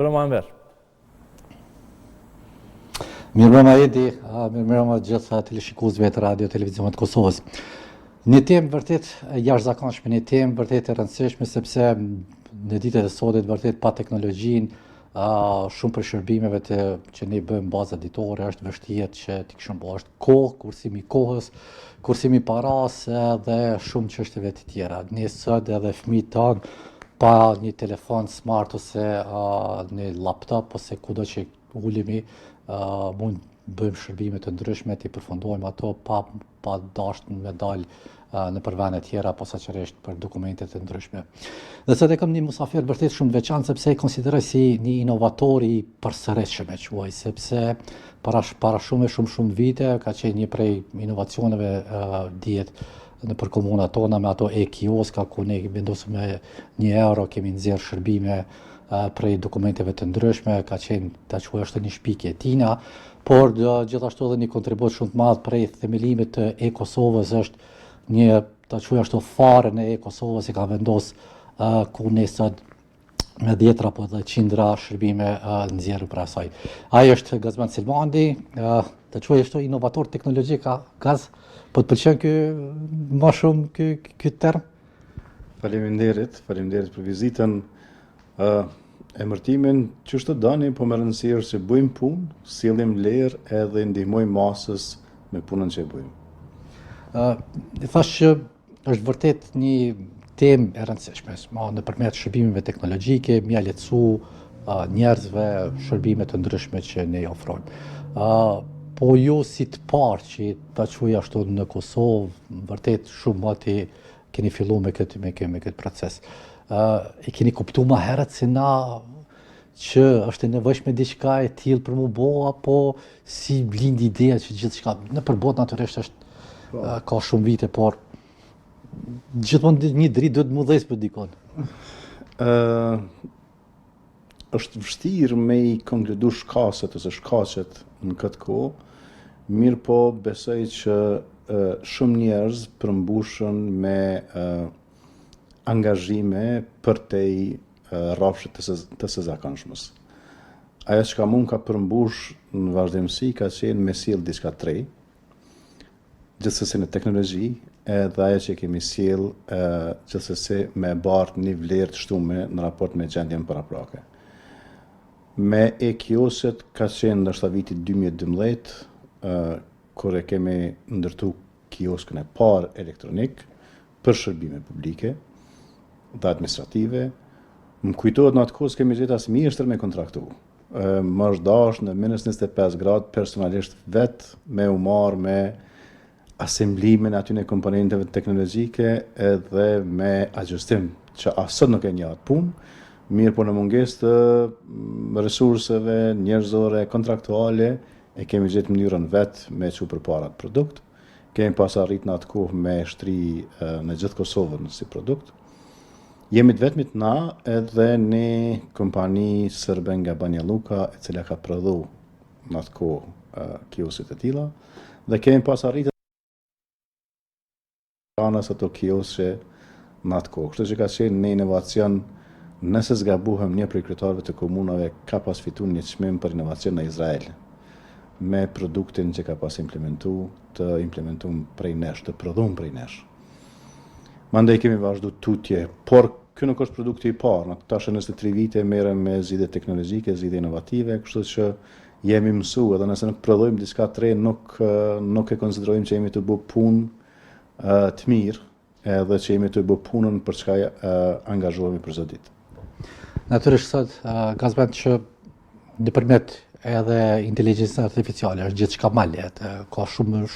Roma Enver. Mirëmbrëma Edi, mirëmbrëma gjithë teleshikuesve të Radio Televizionit të Kosovës. Një temë vërtet jashtëzakonshme, një temë vërtet e rëndësishme sepse në ditët e sotme vërtet pa teknologjinë shumë për shërbimeve që ne bëjmë baza ditore është vështirë që t'i kishim bërë. Është kohë, kursimi i kohës, kursimi i paras dhe shumë çështjeve të tjera. Ne sot edhe fëmijët tanë pa një telefon smart ose një laptop ose kudo që ulemi mund bëjmë shërbime të ndryshme, t'i përfundojmë ato pa dashur me dalë në përvene tjera, posaçërisht për dokumentet të ndryshme. Dhe sot e kam një musafir vërtet shumë të veçantë sepse e konsideroj si një inovator i përsëritshëm, quaj, sepse para shumë vite ka qenë një prej inovacioneve dihet nëpër komunat tona me ato e-kioska ku ne vendosëm me €1 kemi nxjerrë shërbime prej dokumenteve të ndryshme, ka qenë ta quaj është një shpikje tina, por gjithashtu edhe një kontribut shumë të madh prej themelimit të e-Kosovës është një ta quaj ashtu fare në e-Kosovës e ka vendos ku ne sot me 10 apo 100 shërbime nxjerrë për asaj. Ai është Gazman Selmandi, ta quaj ashtu inovator teknologjik, Gaz, po të pëlqen ky më shumë ky term? Faleminderit për vizitën. Emërtimin që të dani, po më rëndësirë që bëjmë punë, sillim lirë edhe ndihmojmë masës me punën që bëjmë. Thash që është vërtet një temë e rëndësishme, nëpërmjet shërbimeve teknologjike, mja lehtësu njerëzve shërbime të ndryshme që ne ofrojmë. Po ju si të parë që ta quaj ashtu në Kosovë, vërtet shumë mati keni fillu me këtë proces. E keni kuptu ma herët se na që është e nevojshme diçka e tillë për mu bo, apo si lindi ideja që gjithçka në përbot natyrisht është ka shumë vite, por gjithmonë një dritë duhet mu dhejës për dikon. Është vështirë me i konkludu shkaqet ose shkaqet në këtë kohë, mirë po besoj që shumë njerëz përmbushën me angazhime për te i rrafshët të së zakonshmës. Ajo që ka mund ka përmbush në vazhdimësi ka qenë me sjell diçka të re, gjithsesi në teknologji, edhe ajo që kemi sjell gjithsesi me bartë një vlerë të shtume në raport me gjendjen paraprake. Me e-kioset ka qenë ndoshta viti 2012, kur e kemi ndërtu kioskën e parë elektronik për shërbime publike dhe administrative. Më kujtohet në atë kohë kemi gjetur as mjeshtër me kontraktu. Më është dashur në -25 gradë personalisht vetë me u marrë me asemblimin aty në komponenteve teknologjike edhe me ajustim që asot nuk e njeh atë punë, mirë po në mungesë të resurseve njerëzore kontraktuale e kemi gjetur mënyrën vetë me çu përpara atë produkt. Kemi pas arrit në atë kohë me shtri në gjithë Kosovën si produkt. Jemi të vetmit na edhe një kompani sërbe nga Banja Luka e cila ka prodhu në atë kohë kiosit e tilla dhe kemi pas arritur anës ato kioshe në atë kohë. Kështu që ka qenë një inovacion, nëse zgabuhem një prej kryetarëve të komunave ka pas fituar një çmim për inovacion në Izrael me produktin që ka pas implementuar prej nesh, të prodhuar prej nesh. Mandej kemi vazhdu tutje, por ky nuk është produkti i parë. Tash në 23 vite merrem me zgjidhje teknologjike, zgjidhje inovative, kështu që jemi mësuar edhe nëse nuk prodhojmë diçka të re, nuk e konsiderojmë që jemi të bëu punë të mirë, edhe që jemi të bëu punën për çka angazhohemi për çdo ditë. Natyrisht sot Gazban që nëpërmjet edhe inteligjencës artificiale është gjithçka më lehtë, ka shumë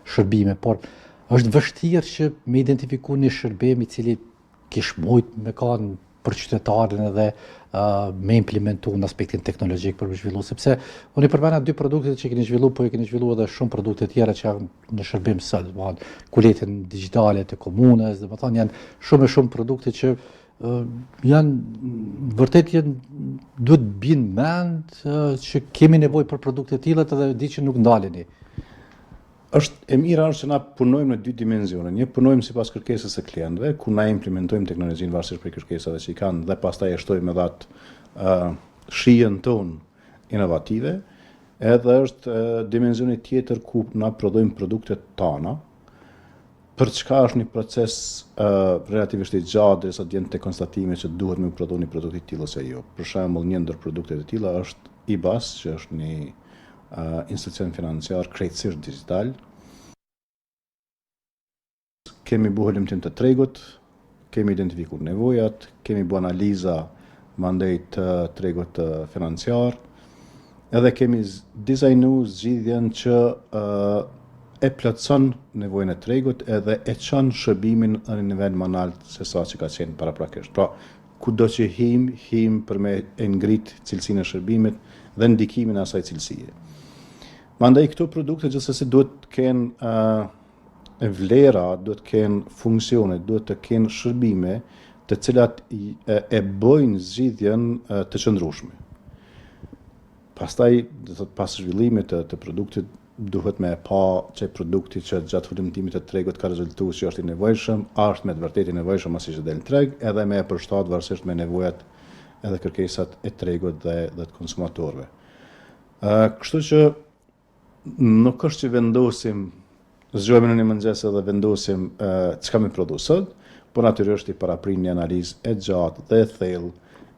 shërbime, por është vështirë që me identifiku një shërbim i cili kish mujt me kanë për qytetarin edhe me implementu në aspektin teknologjik për me zhvillu, sepse unë i përmena 2 produktet që keni zhvillu, po i keni zhvillu edhe shumë produkte tjera që janë në shërbim sot, kuletin digjitale të komunës, dhe më thonë janë shumë produkte që janë vërtet duhet binë mend që kemi nevojë për produkte tilla edhe di që nuk ndaleni. Është e mira është që na punojmë në 2 dimensione. Një punojmë sipas kërkesës së klientëve, ku na implementojmë teknologjinë varësisht prej kërkesave që i kanë dhe pastaj e shtojmë edhe atë shijen tonë inovative, edhe është dimensioni tjetër ku na prodhojmë produktet tona, për çka është një proces relativisht i gjatë derisa të jenë te konstatimi që duhet me prodhu një produkt i tillë ose jo. Për shembull, një ndër produktet e tilla është IBAS, që është një institucion financiar krejtësisht digital. Kemi bu holimtim të tregut, kemi identifikuar nevojat, kemi bu analiza mandej të tregut financiar, edhe kemi dizajnu zgjidhjen që e plotson nevojën e tregut edhe e çon shërbimin në një nivel më lart se sa që ka qenë paraprakisht. Pra, kudo që him për me e ngrit cilësinë e shërbimit dhe ndikimin e asaj cilësie. Mandej këto produkte gjithsesi duhet të kenë vlera, duhet të kenë funksione, duhet të kenë shërbime të cilat e bëjnë zgjidhjen të qëndrueshme. Pastaj, pas zhvillimit të produktit, duhet me pa që produkti që gjatë holimtimit të tregut ka rezultuar që është i nevojshëm, është me të vërtetë i nevojshëm asi që del në treg, edhe me e përshtat varësisht me nevojat edhe kërkesat e tregut dhe të konsumatorëve. Kështu që nuk është që vendosim, zgjohemi në një mëngjes edhe vendosim çka me prodhu sot, por natyrisht i paraprin një analizë e gjatë dhe e thellë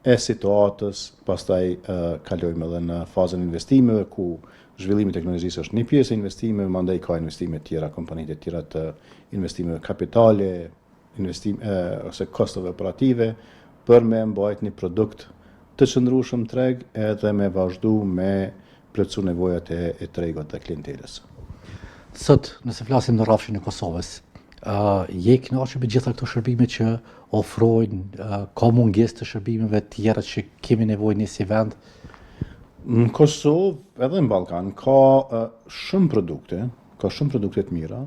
e situatës, pastaj kalojmë edhe në fazën e investimeve ku zhvillimi i teknologjisë është një pjesë e investimeve, mandej ka investime tjera, kompanitë e tjera të investimeve kapitale, ose kostove operative, për me mbajtë një produkt të qëndrueshëm treg edhe me vazhdu me plotësu nevojat e tregut dhe klientelës. Sot, nëse flasim në rrafshin e Kosovës, je i kënaqur me gjitha këto shërbime që ofrojnë, ka mungesë të shërbimeve tjera që kemi nevojë ne si vend? Në Kosovë edhe në Ballkan ka shumë produkte të mira,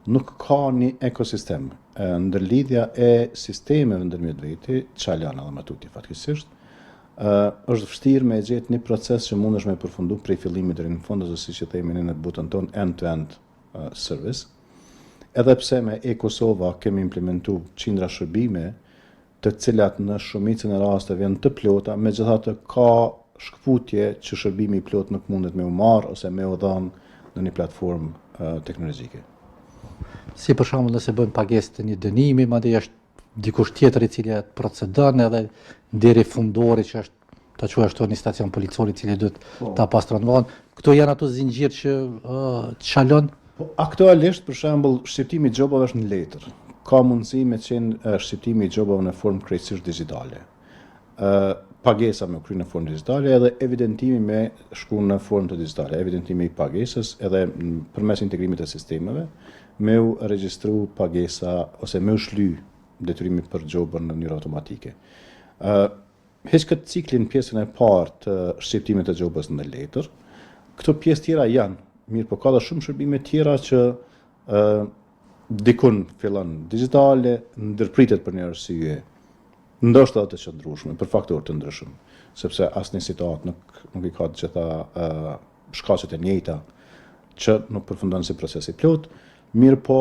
nuk ka një ekosistem. Ndërlidhja e sistemeve ndërmjet veti, çalana dhe matuti fatkeqësisht, është vështirë me gjetë një proces që mundesh me përfundu prej fillimit deri në fund, ose siç e themi ne në butën tonë end-to-end service. Edhe pse me e-Kosova kemi implementu qindra shërbime, të cilat në shumicën e rasteve janë të plota, megjithatë ka shkputje që shërbimi i plot nuk mundet me u marrë ose me u dhënë në një platformë teknologjike. Si për shembull nëse bëjmë pagesë të një dënimi, madje është dikush tjetër i cili procedon edhe deri fundori që është ta quaj ashtu një stacion policori i cili duhet ta pastron vallën. Këto janë ato zinxhir që çalon. Aktualisht, për shembull, shqiptimi i xhopave është në letër. Ka mundësi me qenë shqiptimi i xhopave në formë krejtësisht digjitale. Pagesa me kry në formë digjitale edhe evidentimi me shku në formë të digjitale. Evidentimi i pagesës edhe përmes integrimit të sistemeve me u regjistru pagesa ose me u shly detyrimi për xhopën në mënyrë automatike. Heq këtë ciklin pjesën e parë të shqiptimit të xhopës në letër. Këto pjesë tjera janë, mirë po ka dhe shumë shërbime tjera që dikun fillon digjitale, ndërpritet për një arsye, ndoshta të qëndrueshme, për faktorë të ndryshëm, sepse asnjë situatë nuk i ka të gjitha shkaqet e njëjta që nuk përfundon si proces i plot, mirë po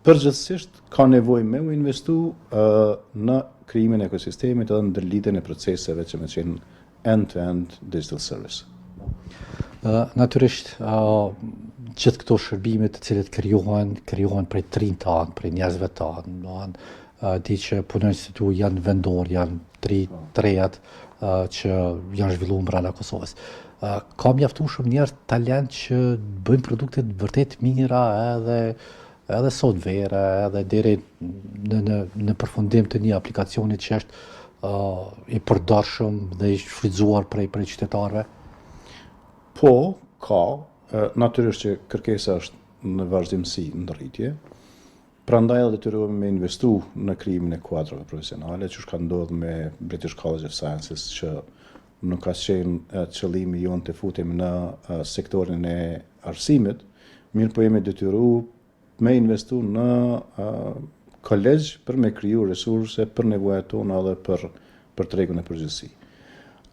përgjithsisht ka nevojë me u investu në krijimin e ekosistemit edhe në ndërlidhjen e proceseve që me qenë end-to-end digital service. Natyrisht, gjithë këto shërbime të cilët krijohen prej trinjtë anë, prej njerëzve të anë, di që punojnë si tu janë vendor, janë trejat që janë zhvilluar brenda Kosovës. Ka mjaftu shumë njerëz talent që bëjnë produkte vërtet mira edhe software, edhe deri në përfundim të një aplikacioni që është i përdorshëm dhe i shfrytzuar prej qytetarëve. Po, ka, natyrisht që kërkesa është në vazhdimsi në rritje. Prandaj edhe detyrohemi me investu në krijimin e kuadrave profesionale, që ka ndodhur me British College of Sciences, që nuk ka qenë qëllimi jonë të futemi në sektorin e arsimit, mirë po jemi detyruar me investu në kolegj për me kriju resurse për nevojat tona dhe për tregun e përgjithësi.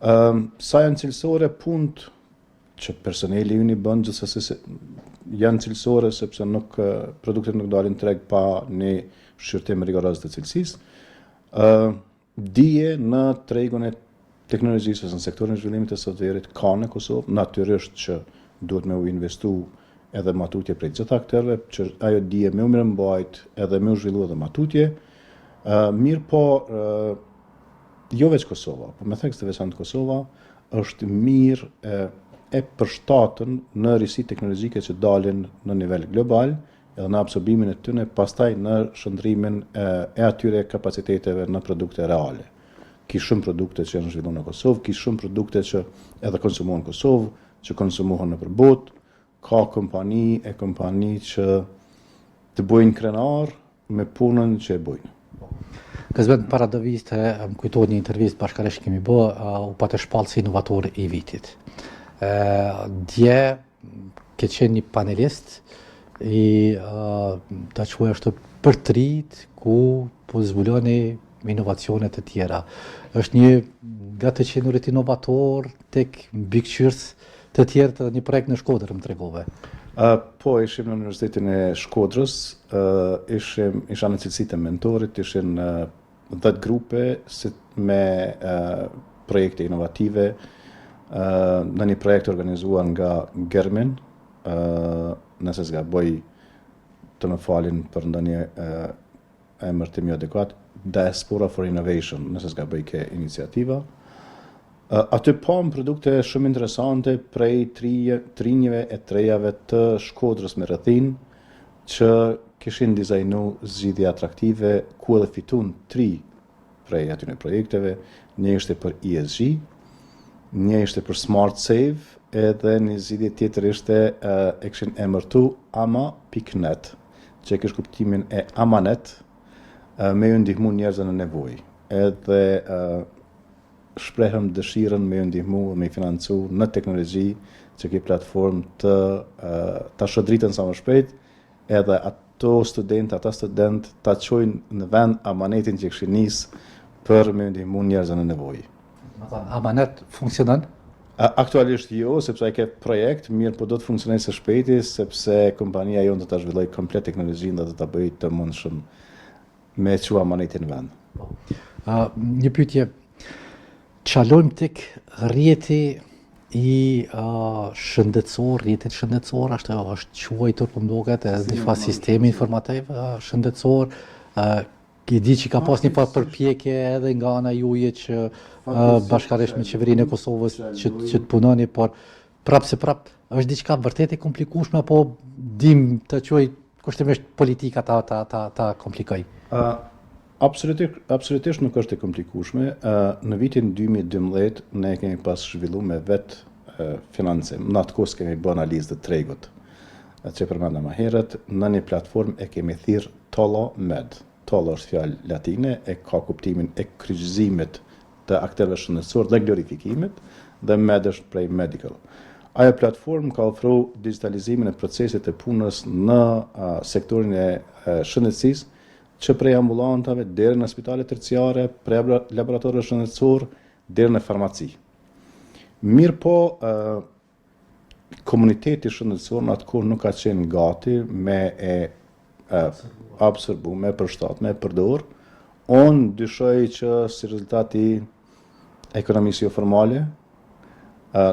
Sa janë cilësore punët që personeli ju një bënë gjithsesi janë cilësore sepse produktet nuk dalin treg pa një shqyrtim rigoroz të cilësisë. Dije në tregun e teknologjisë ose në sektorin e zhvillimit të softverit ka në Kosovë, natyrisht që duhet me u investu edhe matutje prej gjitha aktorëve, që ajo dije me u mirëmbajt edhe me u zhvillu edhe matutje. Mirë po, jo veç Kosova, po me thekës të veçantë Kosova, është mirë e përshtatën në risi teknologjike që dalin në nivel global, edhe në absorbimin e tyne, pastaj në shëndrimin e atyre kapaciteteve në produkte reale. Ki shumë produkte që janë zhvilluar në Kosovë, ki shumë produkte që edhe konsumohen në Kosovë, që konsumohen në përbot, ka kompani që të bojnë krenar me punën që e bojnë. Gazbet para do viste, më kujtohet një intervistë bashkërisht kemi bë, u patë shpallë si inovator i vitit. Dje ke qenë një panelist i ta quaj është përtrit ku po zbuloni inovacionet të tjera. Është një nga të qenurit inovator tek mbikëqyrës të tjerë të një projekt në Shkodër, më tregove. Po, ishim në Universitetin e Shkodrës, isha në cilësitë e mentorit, ishin 10 grupe me projekte inovative, në një projekt organizuar nga Germin, nëse s'gaboj të më falin për ndonjë emër të më adekuat, Diaspora for Innovation, nëse s'gaboj ke iniciativa. Aty pam produkte shumë interesante prej trinjeve e trejave të Shkodrës me rrethin, që kishin dizajnu zgjidhje atraktive, ku edhe fitun 3 prej atyre projekteve. Një ishte për ESG, një ishte për Smart Save, edhe një zgjidhje tjetër ishte e kishin emërtu ama.net, që kish kuptimin e amanet, me ju ndihmu njerëzve në nevojë. Edhe shprehëm dëshirën me ju ndihmu, me i financu në teknologji, që ki platform ta shëdritën sa më shpejt, edhe ata student ta qojnë në vend amanetin që kishin nisë për me ju ndihmu njerëzve në nevojë. Amanet funksionon? Aktualisht jo, sepse ai ke projekt, mirë po do të funksionojë së shpejti, sepse kompania jonë do ta zhvillojë komplet teknologjinë dhe do ta bëjë të mundshëm me që amanetin në vend. Një pyetje, qalojmë tek rrjeti i shëndetësor, rrjetit shëndetësor, është quajtur për mdoket, edhe një sistemi informativ shëndetësor, i di që ka pas një përpjekje edhe nga ana juaje që bashkërisht me qeverinë e Kosovës që të punoni, por është diçka vërtet e komplikueshme apo dim të quaj kushtimisht politika ta komplikoj? Absolutisht nuk është e komplikueshme. Në vitin 2012 ne kemi pas zhvilluar me vetë financim. Në atë kohë kemi bërë analizë të tregut, që përmenda më herët, në një platformë e kemi thirrë Tolo Med. Tolo është fjalë latine, e ka kuptimin e kryqëzimit të aktorëve shëndetësor dhe glorifikimit, dhe Med është prej medical. Ajo platformë ka ofruar digitalizimin e procesit të punës në sektorin e shëndetësisë, që prej ambulantave deri në spitalet terciare, prej laboratorëve shëndetësor deri në farmaci. Mirë po, komuniteti shëndetësor në atë kohë nuk ka qenë gati me absorbu, me përshtat, me përdor. Unë dyshoj që si rezultati ekonomisë jo formale,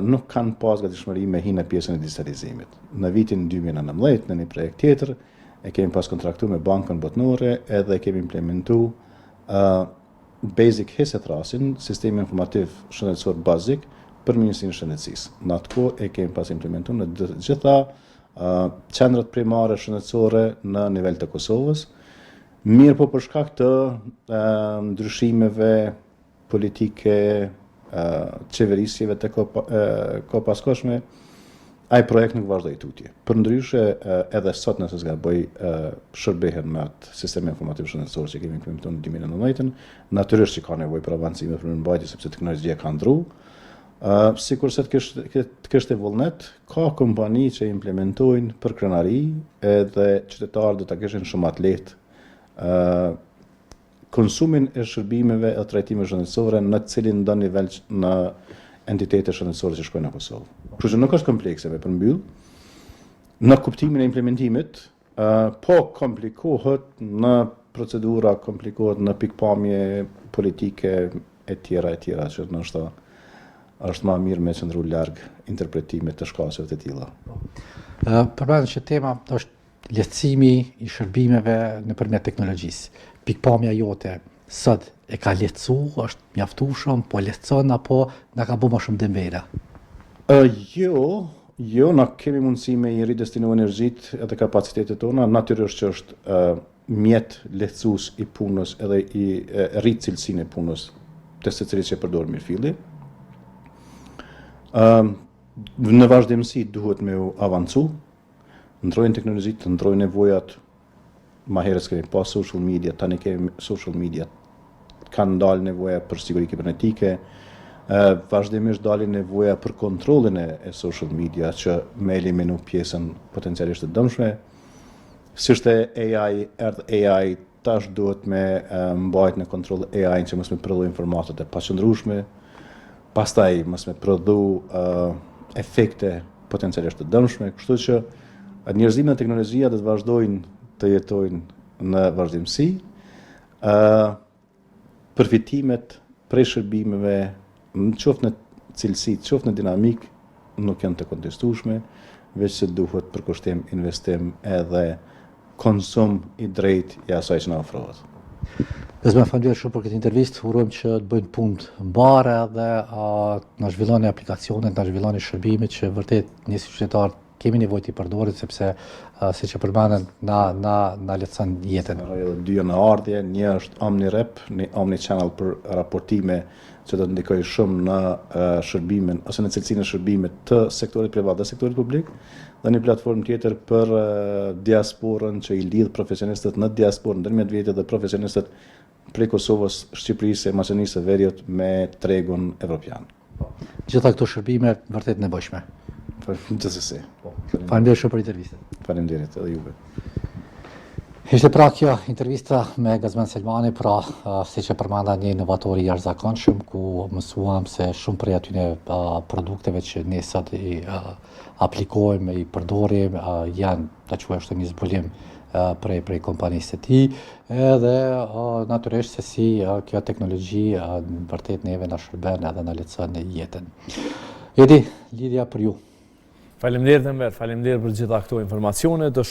nuk kanë pas gatishmëri me hinë në pjesën e digitalizimit. Në vitin 2019, në një projekt tjetër, e kemi pas kontraktu me bankën botnore edhe kemi implementu Basic Health Trasin, sistemi informativ shëndetësor bazik për Ministrinë e Shëndetësisë. Në atë kohë e kemi pas implementu në gjitha qendrat primare shëndetësore në nivel të Kosovës. Mirë po për shkak të ndryshimeve politike, qeverisjeve të kohëpaskoshme, ai projekt nuk vazhdoi tutje. Përndryshe, edhe sot nëse s'gaboj shërbehen me atë sistemi informativ shëndetësor që kemi implementuar në 2019, natyrisht që ka nevojë për avancime për mirëmbajtje sepse teknologjia ka ndruar. Sikurse të kishte vullnet, ka kompani që implementojnë për krenari, edhe qytetarët do ta kishin shumë atë lehtë konsumin e shërbimeve e trajtimeve shëndetësore në cilin do nivel në entitete shëndetësore që shkojnë në Kosovë. Kështu që nuk është komplekse me përmbyll. Në kuptimin e implementimit, po komplikohet në procedura, komplikohet në pikpamje politike e tjera që nështë është ma mirë me qëndru larg interpretime të shkaqeve të tilla. Përmendën që tema është lehtësimi i shërbimeve nëpërmjet teknologjisë. Pikpamja jote sot e ka lehtësu, është mjaftueshëm, po lehtëson apo na ka bërë më shumë dëmvera? Jo, na kemi mundësi me i ridestinu energjit edhe kapacitetet tona, natyrisht që është mjet lehtësues i punës edhe i rrit cilësinë e punës të secilit që përdor mirëfilli. Në vazhdimsi duhet me u avancu, ndrojnë teknologjitë, ndrojnë nevojat, ma herës kemi pas social media, tani kemi social media, kanë dalë nevoja për siguri kibernetike, vazhdimisht dalin nevoja për kontrollin e social media që me eliminu pjesën potencialisht të dëmshme. Si është AI, AI tash duhet me mbajt në kontroll AI që mos me prodhu informatat e paqëndrueshme, pastaj mos me prodhu efekte potencialisht të dëmshme, kështu që njerëzimi dhe teknologjia do të vazhdojnë të jetojnë në vazhdimsi. Përfitimet prej shërbimeve qoftë në cilësi, qoftë në dinamik, nuk janë të kontestueshme, veç se duhet përkushtim, investim edhe konsum i drejt i asaj që na ofrohet. Gazmend, faleminderit shumë për këtë intervistë. Urojmë që të bëjnë punë të mbare dhe na zhvilloni aplikacionet, na zhvilloni shërbimet që vërtet ne si qytetarë kemi nevojë të përdorit sepse siç e përmendën na lehtëson jetën. Dy janë në ardhje, një është OmniRep, një Omnichannel për raportime që do të ndikojë shumë në shërbimin ose në cilësinë e shërbimit të sektorit privat dhe sektorit publik, dhe një platformë tjetër për diasporën që i lidh profesionistët në diasporën ndërmjet vjetit dhe profesionistët prej Kosovës, Shqipërisë, Maqedonisë së Veriut me tregun evropian. Gjitha këto shërbime vërtet nevojshme. Gjithsesi. Faleminderit shumë për intervistën. Faleminderit edhe juve. Ishte pra kjo intervista me Gazmend Selmani, pra siç e përmenda një inovator i jashtëzakonshëm, ku mësuam se shumë prej atyre produkteve që ne sot i aplikojmë, i përdorim, janë ta quaj ashtu një zbulim prej kompanisë së tij, edhe natyrisht se si kjo teknologji vërtet neve na shërben edhe na lehtëson jetën. Edi, lidhja për ju. Faleminderit Enver, faleminderit për gjitha këto informacione.